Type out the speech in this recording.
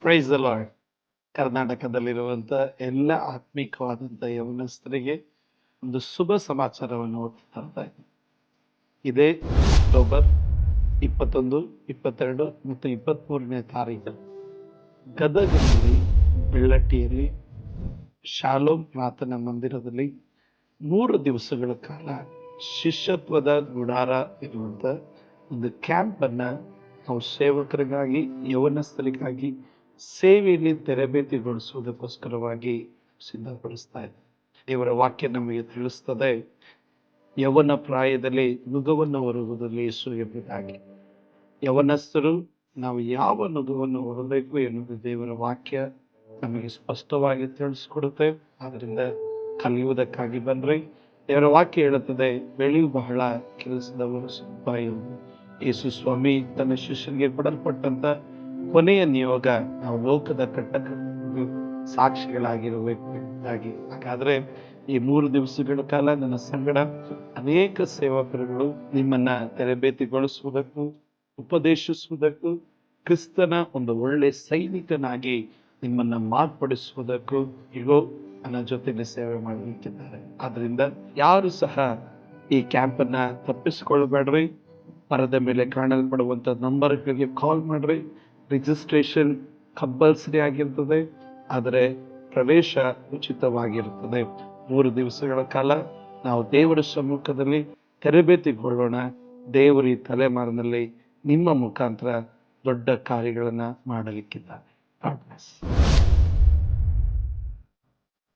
Praise the lord. ಕರ್ನಾಟಕದಲ್ಲಿರುವಂಥ ಎಲ್ಲ ಆತ್ಮಿಕವಾದಂಥ ಯೌವನಸ್ಥರಿಗೆ ಒಂದು ಶುಭ ಸಮಾಚಾರವನ್ನು ತರ್ತಾ ಇದ್ದೀನಿ. ಇದೇ ಅಕ್ಟೋಬರ್ 21, 22 ಮತ್ತು 23ನೇ ತಾರೀಕು ಗದಗನಲ್ಲಿ ಬೆಳ್ಳಟ್ಟಿಯಲ್ಲಿ ಶಾಲೋಮ್ ಪ್ರಾರ್ಥನಾ ಮಂದಿರದಲ್ಲಿ 3 ದಿವಸಗಳ ಕಾಲ ಶಿಷ್ಯತ್ವದ ಗುಡಾರ ಇರುವಂಥ ಒಂದು ಕ್ಯಾಂಪನ್ನು ನಾವು ಸೇವಕರಿಗಾಗಿ, ಯೌವನಸ್ಥರಿಗಾಗಿ ಸೇವೆಯಲ್ಲಿ ತರಬೇತಿಗೊಳಿಸುವುದಕ್ಕೋಸ್ಕರವಾಗಿ ಸಿದ್ಧಪಡಿಸ್ತಾ ಇದೆ. ದೇವರ ವಾಕ್ಯ ನಮಗೆ ತಿಳಿಸ್ತದೆ, ಯೌವನ ಪ್ರಾಯದಲ್ಲಿ ನುಗವನ್ನು ಹೊರುವುದರಲ್ಲಿ ಯೇಸು ಎಂಬುದಾಗಿ. ಯೌವನಸ್ಥರು ನಾವು ಯಾವ ನುಗವನ್ನು ಹೊರಬೇಕು ಎನ್ನುವುದು ದೇವರ ವಾಕ್ಯ ನಮಗೆ ಸ್ಪಷ್ಟವಾಗಿ ತಿಳಿಸ್ಕೊಡುತ್ತೆ. ಆದ್ದರಿಂದ ಕಲಿಯುವುದಕ್ಕಾಗಿ ಬಂದ್ರೆ ದೇವರ ವಾಕ್ಯ ಹೇಳುತ್ತದೆ, ಬೆಳೆಯು ಬಹಳ ಕೆಲಸದವರು ಸ್ವಲ್ಪ ಎಂದು. ಯೇಸು ಸ್ವಾಮಿ ತನ್ನ ಶಿಷ್ಯರಿಗೆ ಕೊಡಲ್ಪಟ್ಟಂತ ಕೊನೆಯ ನಿಯೋಗ ನಾವು ಲೋಕದ ಕಟ್ಟಕ ಸಾಕ್ಷಿಗಳಾಗಿರಬೇಕು ಎಂಬುದಾಗಿ. ಹಾಗಾದ್ರೆ ಈ 3 ದಿವಸಗಳ ಕಾಲ ನನ್ನ ಸಂಗಡ ಅನೇಕ ಸೇವಕರುಗಳು ನಿಮ್ಮನ್ನ ತರಬೇತಿಗೊಳಿಸುವುದಕ್ಕೂ ಉಪದೇಶಿಸುವುದಕ್ಕೂ ಕ್ರಿಸ್ತನ ಒಂದು ಒಳ್ಳೆ ಸೈನಿಕನಾಗಿ ನಿಮ್ಮನ್ನ ಮಾರ್ಪಡಿಸುವುದಕ್ಕೂ ಇಗೋ ನನ್ನ ಜೊತೆಗೆ ಸೇವೆ ಮಾಡಲಿಕ್ಕಿದ್ದಾರೆ. ಆದ್ರಿಂದ ಯಾರು ಸಹ ಈ ಕ್ಯಾಂಪನ್ನ ತಪ್ಪಿಸಿಕೊಳ್ಳಬೇಡ್ರಿ. ಪರದ ಮೇಲೆ ಕಾಣಲ್ಪಡುವಂಥ ನಂಬರ್ಗಳಿಗೆ ಕಾಲ್ ಮಾಡ್ರಿ. ರಿಜಿಸ್ಟ್ರೇಷನ್ ಕಂಪಲ್ಸರಿ ಆಗಿರ್ತದೆ, ಆದರೆ ಪ್ರವೇಶ ಉಚಿತವಾಗಿರುತ್ತದೆ. 3 ದಿವಸಗಳ ಕಾಲ ನಾವು ದೇವರ ಸಮ್ಮುಖದಲ್ಲಿ ತರಬೇತಿಗೊಳ್ಳೋಣ. ದೇವರು ಈ ತಲೆಮಾರಿನಲ್ಲಿ ನಿಮ್ಮ ಮುಖಾಂತರ ದೊಡ್ಡ ಕಾರ್ಯಗಳನ್ನು ಮಾಡಲಿಕ್ಕಿದ್ದಾರೆ. God bless.